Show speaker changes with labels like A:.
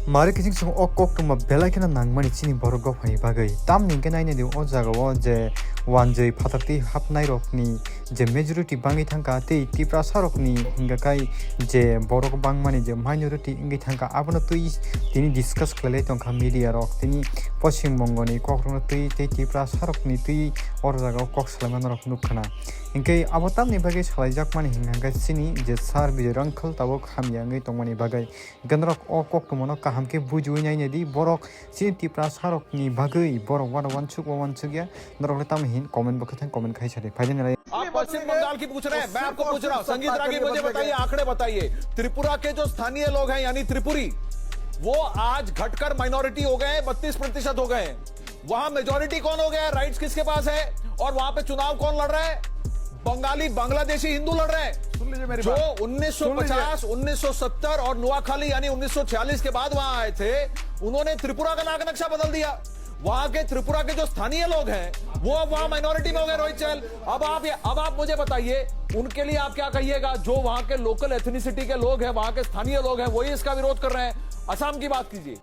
A: मारे किसी से ओक मा बेला के ना नांगमानी चिनी बरो गफानी बागै ताम निंके नायने दे ओ जागाव जे वानजै फाताती हाबनाय रकनी जे मेजॉरिटी बांगै थांका ते तिप्रा सारकनी हिंगाखाय जे बरक बांगमानी जे माइनॉरिटी इंगै थांका आबनो तुई तिनी डिस्कस खालाय तंका मीडिया रक तिनी पश्चिम बंगनि कक्रोनो तुई ते तिप्रा सारकनी तुई और जागाव कक सलामान रक नुखना इंकै आबो तामनि बागै सलायजाक माने हिंगा सिनी जे सार बि रंखल ताबो खामियांगै तंमानि बागै गनरक ओ कक्टमनो काहामके बुजुइ नायने दि बरक सिनि तिप्रा सारकनि बागै बरक वान वानसुक या नरक ताम हिन कमेंट बखथन कमेंट खाइ छरे फाइदे
B: आप पश्चिम बंगाल की पूछ रहे हैं, मैं आपको पूछ रहा हूँ संगीत रागी, मुझे बताइए, आंकड़े बताइए। त्रिपुरा के जो स्थानीय लोग हैं यानी त्रिपुरी, वो आज घटकर माइनॉरिटी हो गए, 32% हो गए। वहां मेजॉरिटी कौन हो गया, राइट्स किसके पास है, और वहां पे चुनाव कौन लड़ रहा है? बंगाली बांग्लादेशी हिंदू लड़ रहे हैं। सुन लीजिए मेरी बात। जो 1950, 1970 और नुआखाली यानी 1946 के बाद वहां आए थे, उन्होंने त्रिपुरा का नाक नक्शा बदल दिया। वहां के त्रिपुरा के जो स्थानीय लोग हैं वो अब वहां माइनॉरिटी में हो गए। रोहित चहल, अब आप मुझे बताइए, उनके लिए आप क्या कहिएगा? जो वहां के लोकल एथनिसिटी के लोग हैं, वहां के स्थानीय लोग हैं, वही इसका विरोध कर रहे हैं। असम की बात कीजिए।